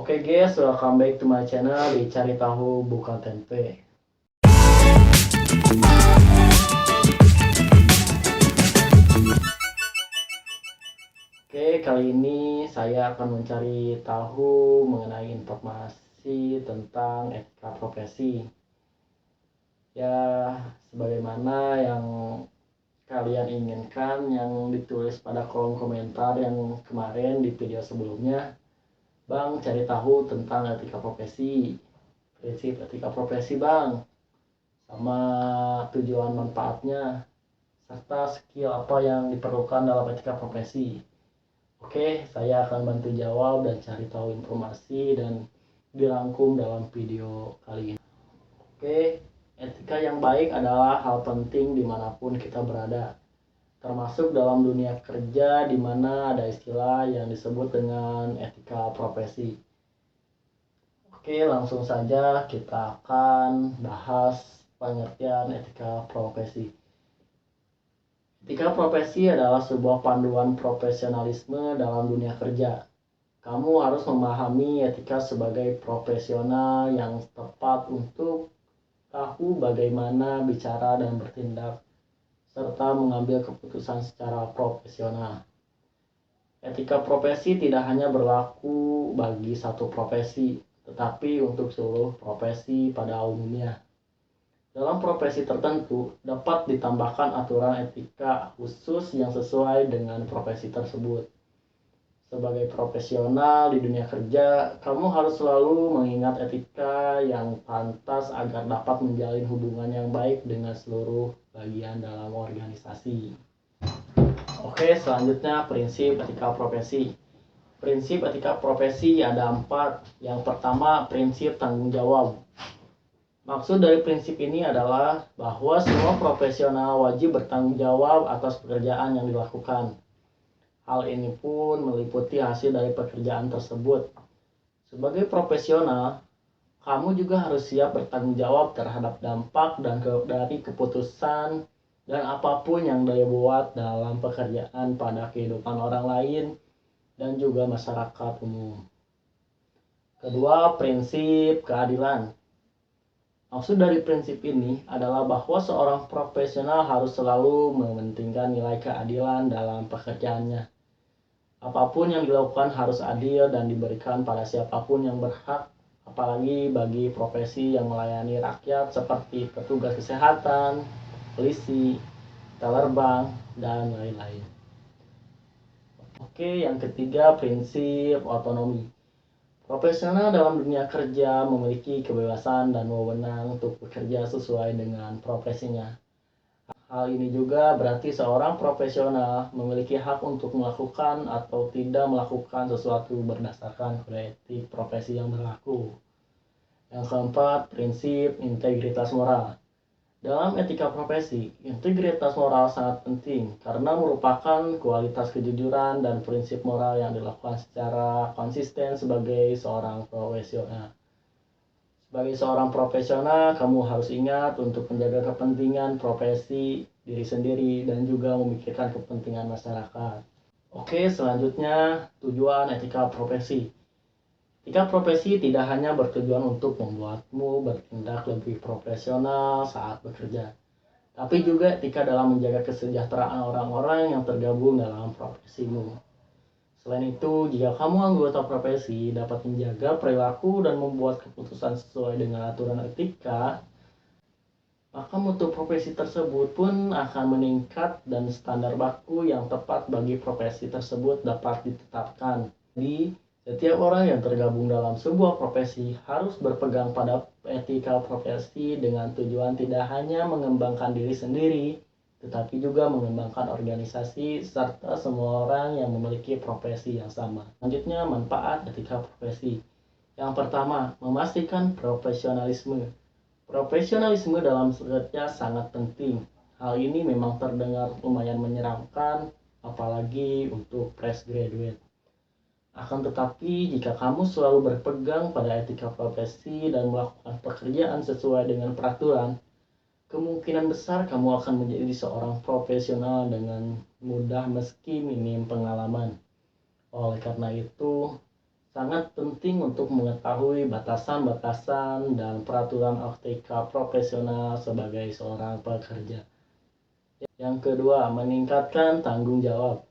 Oke guys, welcome back to my channel di Cari Tahu Bukan Tempe. Oke, kali ini saya akan mencari tahu mengenai informasi tentang etika profesi. Ya, sebagaimana yang kalian inginkan yang ditulis pada kolom komentar yang kemarin di video sebelumnya. Bang, cari tahu tentang etika profesi, prinsip etika profesi bang, sama tujuan manfaatnya, serta skill apa yang diperlukan dalam etika profesi. Oke, saya akan bantu jawab dan cari tahu informasi dan dirangkum dalam video kali ini. Oke, etika yang baik adalah hal penting dimanapun kita berada, termasuk dalam dunia kerja di mana ada istilah yang disebut dengan etika profesi. Oke, langsung saja kita akan bahas pengertian etika profesi. Etika profesi adalah sebuah panduan profesionalisme dalam dunia kerja. Kamu harus memahami etika sebagai profesional yang tepat untuk tahu bagaimana bicara dan bertindak, serta mengambil keputusan secara profesional. Etika profesi tidak hanya berlaku bagi satu profesi, tetapi untuk seluruh profesi pada umumnya. Dalam profesi tertentu, dapat ditambahkan aturan etika khusus yang sesuai dengan profesi tersebut. Sebagai profesional di dunia kerja, kamu harus selalu mengingat etika yang pantas agar dapat menjalin hubungan yang baik dengan seluruh bagian dalam organisasi. Oke, selanjutnya prinsip etika profesi. Prinsip etika profesi ada 4. Yang pertama, prinsip tanggung jawab. Maksud dari prinsip ini adalah bahwa semua profesional wajib bertanggung jawab atas pekerjaan yang dilakukan. Hal ini pun meliputi hasil dari pekerjaan tersebut. Sebagai profesional, kamu juga harus siap bertanggung jawab terhadap dampak dan dari keputusan dan apapun yang dibuat dalam pekerjaan pada kehidupan orang lain dan juga masyarakat umum. Kedua, prinsip keadilan. Maksud dari prinsip ini adalah bahwa seorang profesional harus selalu mementingkan nilai keadilan dalam pekerjaannya. Apapun yang dilakukan harus adil dan diberikan pada siapapun yang berhak, apalagi bagi profesi yang melayani rakyat seperti petugas kesehatan, polisi, teller bank, dan lain-lain. Oke, yang ketiga, prinsip otonomi. Profesional dalam dunia kerja memiliki kebebasan dan wewenang untuk bekerja sesuai dengan profesinya. Hal ini juga berarti seorang profesional memiliki hak untuk melakukan atau tidak melakukan sesuatu berdasarkan kode etik profesi yang berlaku. Yang keempat, prinsip integritas moral. Dalam etika profesi, integritas moral sangat penting karena merupakan kualitas kejujuran dan prinsip moral yang dilakukan secara konsisten sebagai seorang profesional. Sebagai seorang profesional, kamu harus ingat untuk menjaga kepentingan profesi, diri sendiri, dan juga memikirkan kepentingan masyarakat. Oke, selanjutnya tujuan etika profesi. Etika profesi tidak hanya bertujuan untuk membuatmu bertindak lebih profesional saat bekerja, tapi juga etika dalam menjaga kesejahteraan orang-orang yang tergabung dalam profesimu. Selain itu, jika kamu anggota profesi dapat menjaga perilaku dan membuat keputusan sesuai dengan aturan etika, maka mutu profesi tersebut pun akan meningkat dan standar baku yang tepat bagi profesi tersebut dapat ditetapkan. Jadi, setiap orang yang tergabung dalam sebuah profesi harus berpegang pada etika profesi dengan tujuan tidak hanya mengembangkan diri sendiri, tetapi juga mengembangkan organisasi serta semua orang yang memiliki profesi yang sama. Selanjutnya, manfaat etika profesi. Yang pertama, memastikan profesionalisme. Profesionalisme dalam kerja sangat penting. Hal ini memang terdengar lumayan menyeramkan, apalagi untuk fresh graduate. Akan tetapi, jika kamu selalu berpegang pada etika profesi dan melakukan pekerjaan sesuai dengan peraturan, kemungkinan besar kamu akan menjadi seorang profesional dengan mudah meski minim pengalaman. Oleh karena itu, Sangat penting untuk mengetahui batasan-batasan dan peraturan etika profesional sebagai seorang pekerja. Yang kedua, meningkatkan tanggung jawab.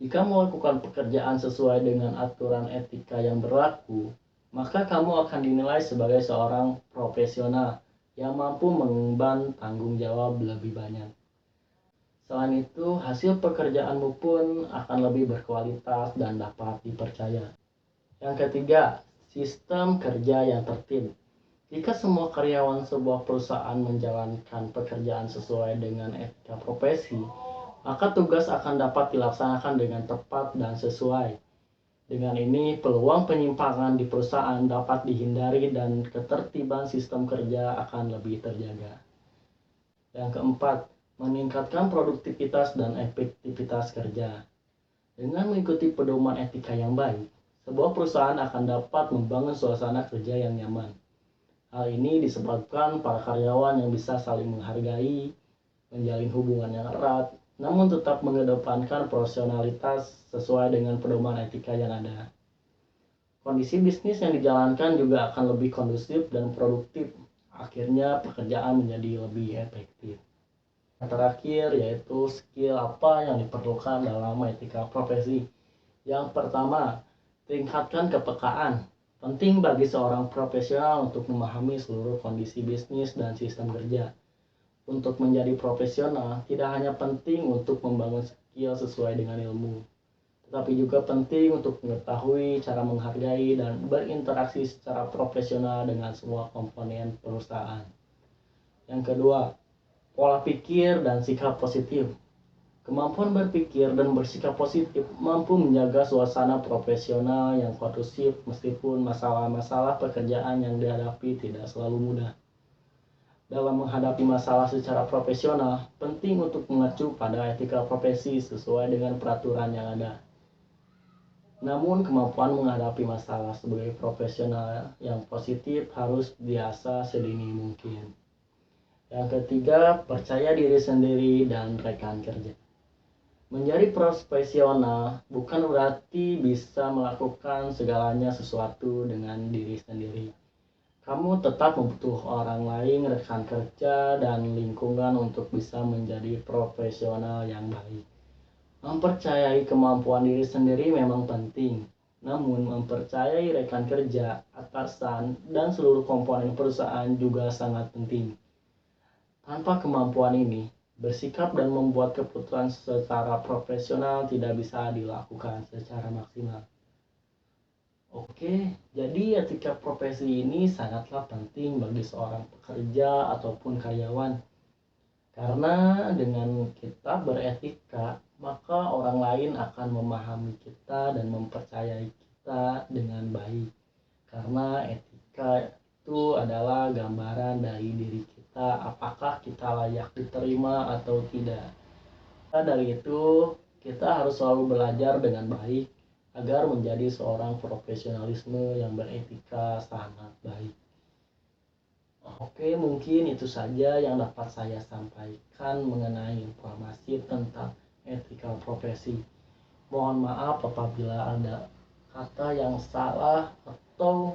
Jika melakukan pekerjaan sesuai dengan aturan etika yang berlaku, maka kamu akan dinilai sebagai seorang profesional yang mampu mengemban tanggung jawab lebih banyak. Selain itu, hasil pekerjaanmu pun akan lebih berkualitas dan dapat dipercaya. Yang ketiga, sistem kerja yang tertib. Jika semua karyawan sebuah perusahaan menjalankan pekerjaan sesuai dengan etika profesi, maka tugas akan dapat dilaksanakan dengan tepat dan sesuai. Dengan ini, peluang penyimpangan di perusahaan dapat dihindari dan ketertiban sistem kerja akan lebih terjaga. Yang keempat, meningkatkan produktivitas dan efektivitas kerja. Dengan mengikuti pedoman etika yang baik, sebuah perusahaan akan dapat membangun suasana kerja yang nyaman. Hal ini disebabkan para karyawan yang bisa saling menghargai, menjalin hubungan yang erat, namun tetap mengedepankan profesionalitas sesuai dengan pedoman etika yang ada. Kondisi bisnis yang dijalankan juga akan lebih kondusif dan produktif. Akhirnya pekerjaan menjadi lebih efektif. Yang terakhir yaitu skill apa yang diperlukan dalam etika profesi. Yang pertama, tingkatkan kepekaan. Penting bagi seorang profesional untuk memahami seluruh kondisi bisnis dan sistem kerja. Untuk menjadi profesional, tidak hanya penting untuk membangun skill sesuai dengan ilmu, tetapi juga penting untuk mengetahui cara menghargai dan berinteraksi secara profesional dengan semua komponen perusahaan. Yang kedua, pola pikir dan sikap positif. Kemampuan berpikir dan bersikap positif mampu menjaga suasana profesional yang kondusif meskipun masalah-masalah pekerjaan yang dihadapi tidak selalu mudah. Dalam menghadapi masalah secara profesional, penting untuk mengacu pada etika profesi sesuai dengan peraturan yang ada. Namun, kemampuan menghadapi masalah sebagai profesional yang positif harus diasah sedini mungkin. Yang ketiga, percaya diri sendiri dan rekan kerja. Menjadi profesional bukan berarti bisa melakukan segalanya sesuatu dengan diri sendiri. Kamu tetap membutuhkan orang lain, rekan kerja, dan lingkungan untuk bisa menjadi profesional yang baik. Mempercayai kemampuan diri sendiri memang penting, namun mempercayai rekan kerja, atasan, dan seluruh komponen perusahaan juga sangat penting. Tanpa kemampuan ini, bersikap dan membuat keputusan secara profesional tidak bisa dilakukan secara maksimal. Oke, jadi etika profesi ini sangatlah penting bagi seorang pekerja ataupun karyawan. Karena dengan kita beretika, maka orang lain akan memahami kita dan mempercayai kita dengan baik. Karena etika itu adalah gambaran dari diri kita, apakah kita layak diterima atau tidak. Dari itu, kita harus selalu belajar dengan baik agar menjadi seorang profesionalisme yang beretika sangat baik. Oke, mungkin itu saja yang dapat saya sampaikan mengenai informasi tentang etika profesi. Mohon maaf apabila ada kata yang salah atau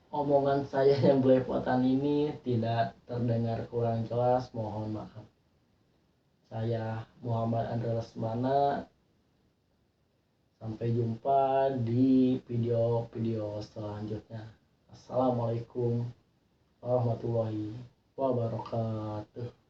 omongan saya yang belepotan ini tidak terdengar kurang jelas, mohon maaf. Saya Muhammad Andra Lesmana. Sampai jumpa di video-video selanjutnya. Assalamualaikum warahmatullahi wabarakatuh.